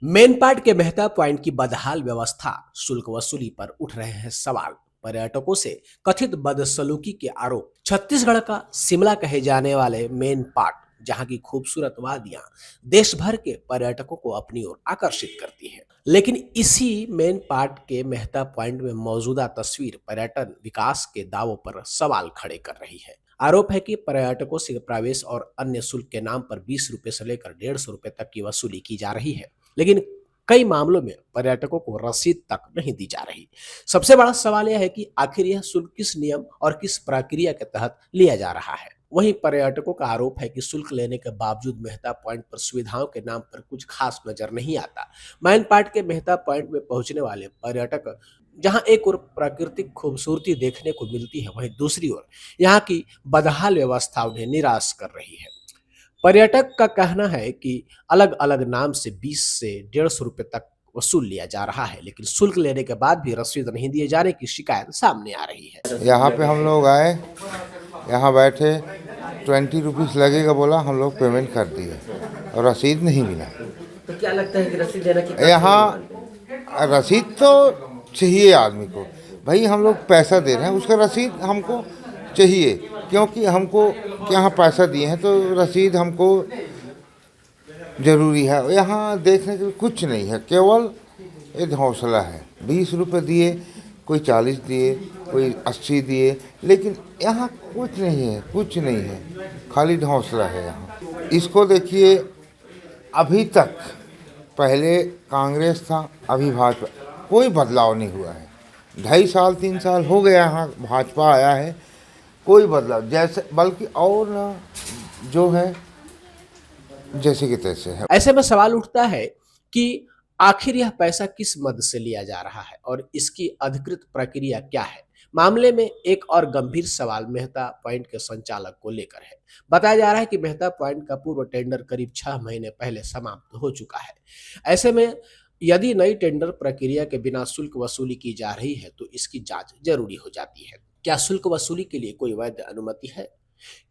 मेनपाट के मेहता पॉइंट की बदहाल व्यवस्था, शुल्क वसूली पर उठ रहे हैं सवाल। पर्यटकों से कथित बदसलूकी के आरोप। छत्तीसगढ़ का शिमला कहे जाने वाले मेन पाट, जहां की खूबसूरत वादियां देश भर के पर्यटकों को अपनी ओर आकर्षित करती हैं, लेकिन इसी मेन पाट के मेहता पॉइंट में मौजूदा तस्वीर पर्यटन विकास के दावों पर सवाल खड़े कर रही है। आरोप है कि पर्यटकों से प्रवेश और अन्य शुल्क के नाम पर 20 रुपए से लेकर 150 रुपए तक की वसूली की जा रही है, लेकिन कई मामलों में पर्यटकों को रसीद तक नहीं दी जा रही। सबसे बड़ा सवाल यह है कि आखिर यह शुल्क किस नियम और किस प्रक्रिया के तहत लिया जा रहा है। वहीं पर्यटकों का आरोप है कि शुल्क लेने के बावजूद मेहता पॉइंट पर सुविधाओं के नाम पर कुछ खास नजर नहीं आता। मैन पार्ट के मेहता पॉइंट में पहुंचने वाले पर्यटक जहां एक ओर प्राकृतिक खूबसूरती देखने को मिलती है, वहीं दूसरी ओर यहाँ की बदहाल व्यवस्था उन्हें निराश कर रही है। पर्यटक का कहना है कि अलग अलग नाम से 20 से 150 रुपए तक वसूल लिया जा रहा है, लेकिन शुल्क लेने के बाद भी रसीद नहीं दिए जाने की शिकायत सामने आ रही है। यहाँ पे हम लोग आए, यहाँ बैठे, 20 रुपीज़ लगेगा बोला, हम लोग पेमेंट कर दिए और रसीद नहीं मिला। तो क्या लगता है कि रसीद देना कितना यहाँ रसीद तो चाहिए आदमी को, भाई हम लोग पैसा दे रहे हैं, उसका रसीद हमको चाहिए, क्योंकि हमको यहाँ पैसा दिए हैं तो रसीद हमको ज़रूरी है। यहाँ देखने के लिए कुछ नहीं है, केवल एक हौसला है। 20 रुपये दिए, कोई 40 दिए, कोई 80 दिए, लेकिन यहाँ कुछ नहीं है, कुछ नहीं है, खाली हौसला है यहाँ। इसको देखिए, अभी तक पहले कांग्रेस था, अभी भाजपा, कोई बदलाव नहीं हुआ है। 2.5 साल 3 साल हो गया यहाँ भाजपा आया है, कोई बदलाव, जैसे बल्कि और ना जो है जैसे कि तैसे है। ऐसे में सवाल उठता है कि आखिर यह पैसा किस मद से लिया जा रहा है और इसकी अधिकृत प्रक्रिया क्या है। मामले में एक और गंभीर सवाल मेहता पॉइंट के संचालक को लेकर है। बताया जा रहा है कि मेहता पॉइंट का पूर्व टेंडर करीब 6 महीने पहले समाप्त हो चुका है। ऐसे में यदि नई टेंडर प्रक्रिया के बिना शुल्क वसूली की जा रही है, तो इसकी जांच जरूरी हो जाती है। क्या शुल्क वसूली के लिए कोई वैध अनुमति है?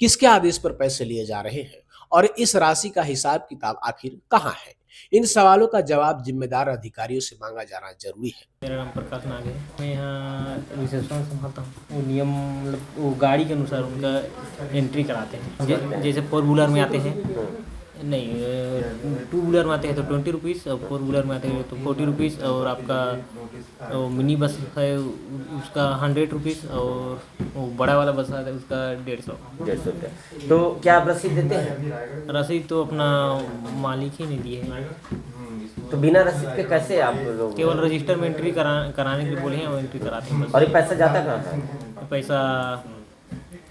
किसके आदेश पर पैसे लिए जा रहे हैं और इस राशि का हिसाब किताब आखिर कहाँ है? इन सवालों का जवाब जिम्मेदार अधिकारियों से मांगा जाना जरूरी है। मेरा नाम प्रकाश नाग है। मैं यहाँ रिसेप्शन संभालता हूँ। वो नियम मतलब वो गाड़ी के अनुसार उनका एंट्री कराते हैं। जैसे 4 व्हीलर में आते हैं, नहीं 2 व्हीलर में आते हैं तो 20 रुपीज़, और 4 व्हीलर में आते हैं तो 40 रुपीज़, और आपका वो मिनी बस है उसका 100 रुपीज़, और वो बड़ा वाला बस आता है उसका 150 तो क्या आप रसीद देते हैं? रसीद तो अपना मालिक ही नहीं दिए है। तो बिना रसीद के कैसे आप लोग? केवल रजिस्टर में एंट्री कराने के लिए बोले हैं, वो एंट्री कराते हैं बस। और ये पैसा जाता कहाँ है? पैसा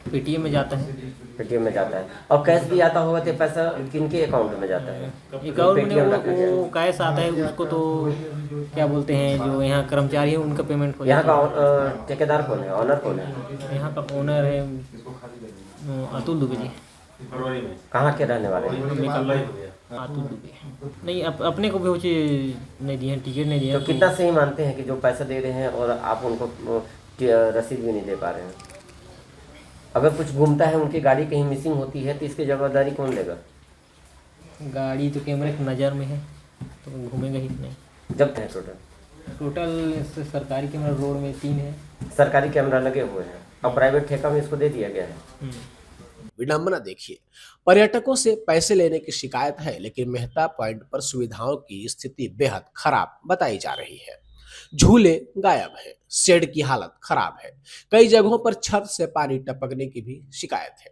पेटीएम में जाता है। पेटीएम में जाता है, और कैश भी आता होगा तो पैसा किनके अकाउंट में जाता है? अकाउंट में वो कैश आता है, उसको तो क्या बोलते हैं, जो यहाँ कर्मचारी है उनका पेमेंट हो यहाँ जाता का ठेकेदार कौन है, ऑनर कौन है? है। यहाँ का ओनर है अतुल दुबे जी। कहाँ के रहने वाले हैं? अतुल दुबे नहीं, अपने को भी वो चीज़ नहीं दिए हैं, टिकट नहीं दिए तो हैं। कितना सही मानते हैं कि जो पैसा दे रहे हैं और आप उनको रसीद भी नहीं दे पा रहे हैं? अगर कुछ घूमता है, उनकी गाड़ी कहीं मिसिंग होती है, तो इसकी जवाबदारी कौन लेगा? गाड़ी तो कैमरे की नज़र में है तो घूमेगा ही नहीं। जब है टोटल सरकारी कैमरा रोड में 3 है। सरकारी कैमरा लगे हुए हैं और प्राइवेट ठेका में इसको दे दिया गया है। विडंबना देखिए, पर्यटकों से पैसे लेने की शिकायत है, लेकिन मेहता पॉइंट पर सुविधाओं की स्थिति बेहद खराब बताई जा रही है। झूले गायब है, शेड की हालत खराब है, कई जगहों पर छत से पानी टपकने की भी शिकायत है।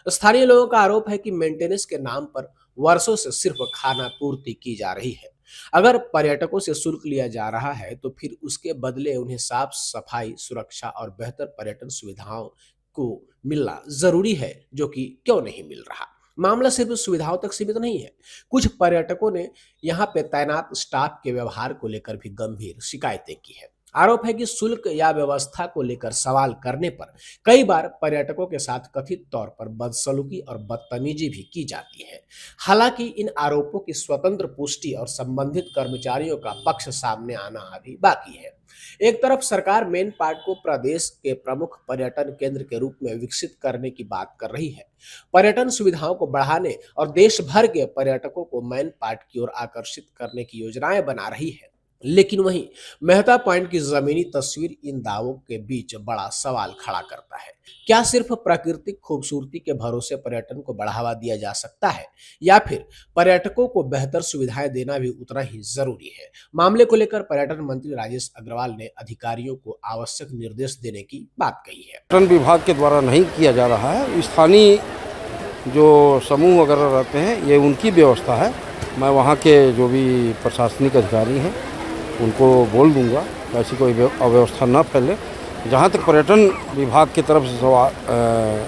स्थानीय लोगों का आरोप है कि मेंटेनेंस के नाम पर वर्षों से सिर्फ खाना पूर्ति की जा रही है। अगर पर्यटकों से शुल्क लिया जा रहा है, तो फिर उसके बदले उन्हें साफ सफाई, सुरक्षा और बेहतर पर्यटन सुविधाओं को मिलना जरूरी है, जो कि क्यों नहीं मिल रहा। मामला सिर्फ सुविधाओं तक सीमित नहीं है। कुछ पर्यटकों ने यहाँ पे तैनात स्टाफ के व्यवहार को लेकर भी गंभीर शिकायतें की है। आरोप है कि शुल्क या व्यवस्था को लेकर सवाल करने पर कई बार पर्यटकों के साथ कथित तौर पर बदसलूकी और बदतमीजी भी की जाती है। हालांकि इन आरोपों की स्वतंत्र पुष्टि और संबंधित कर्मचारियों का पक्ष सामने आना अभी बाकी है। एक तरफ सरकार मेन पार्ट को प्रदेश के प्रमुख पर्यटन केंद्र के रूप में विकसित करने की बात कर रही है, पर्यटन सुविधाओं को बढ़ाने और देश भर के पर्यटकों को मेन पार्ट की ओर आकर्षित करने की योजनाएं बना रही है। लेकिन वहीं मेहता पॉइंट की जमीनी तस्वीर इन दावों के बीच बड़ा सवाल खड़ा करता है। क्या सिर्फ प्राकृतिक खूबसूरती के भरोसे पर्यटन को बढ़ावा दिया जा सकता है, या फिर पर्यटकों को बेहतर सुविधाएं देना भी उतना ही जरूरी है? मामले को लेकर पर्यटन मंत्री राजेश अग्रवाल ने अधिकारियों को आवश्यक निर्देश देने की बात कही है। पर्यटन विभाग के द्वारा नहीं किया जा रहा है, स्थानीय जो समूह वगैरह रहते हैं ये उनकी व्यवस्था है। मैं वहाँ के जो भी प्रशासनिक अधिकारी हैं उनको बोल दूंगा ऐसी कोई अव्यवस्था न फैले। जहाँ तक पर्यटन विभाग की तरफ से सवाल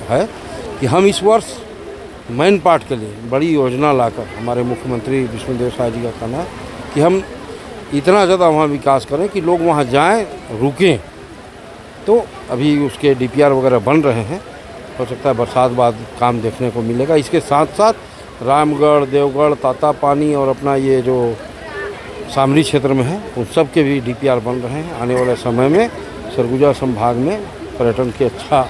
है कि हम इस वर्ष मेन पार्ट के लिए बड़ी योजना लाकर, हमारे मुख्यमंत्री विष्णुदेव साय जी का कहना है कि हम इतना ज़्यादा वहाँ विकास करें कि लोग वहाँ जाएं, रुकें। तो अभी उसके DPR वगैरह बन रहे हैं, हो सकता है बरसात बाद काम देखने को मिलेगा। इसके साथ साथ रामगढ़, देवगढ़, तातापानी और अपना ये जो सामरी क्षेत्र में है उन सब के भी DPR बन रहे हैं। आने वाले समय में सरगुजा संभाग में पर्यटन के अच्छा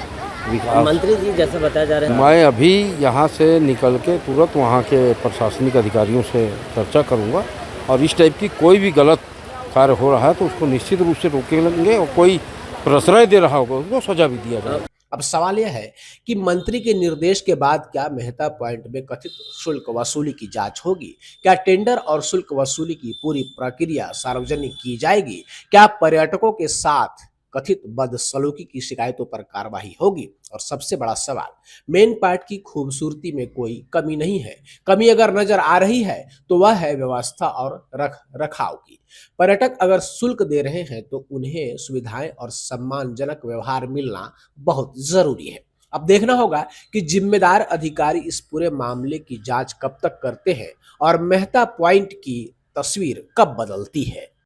विकास। मंत्री जी जैसा बताया जा रहा है, मैं अभी यहाँ से निकल के तुरंत वहाँ के प्रशासनिक अधिकारियों से चर्चा करूँगा और इस टाइप की कोई भी गलत कार्य हो रहा है तो उसको निश्चित रूप से रोकेंगे और कोई प्रश्रय दे रहा होगा उसको सजा भी दिया जाएगा। अब सवाल यह है कि मंत्री के निर्देश के बाद क्या मेहता पॉइंट में कथित शुल्क वसूली की जांच होगी? क्या टेंडर और शुल्क वसूली की पूरी प्रक्रिया सार्वजनिक की जाएगी? क्या पर्यटकों के साथ कथित बदसलूकी की शिकायतों पर कार्रवाई होगी? और सबसे बड़ा सवाल, मेन पार्ट की खूबसूरती में कोई कमी नहीं है। कमी अगर नजर आ रही है तो वह है व्यवस्था और रख रखाव की। पर्यटक अगर शुल्क दे रहे हैं तो उन्हें सुविधाएं और सम्मानजनक व्यवहार मिलना बहुत जरूरी है। अब देखना होगा कि जिम्मेदार अधिकारी इस पूरे मामले की जांच कब तक करते हैं और मेहता पॉइंट की तस्वीर कब बदलती है।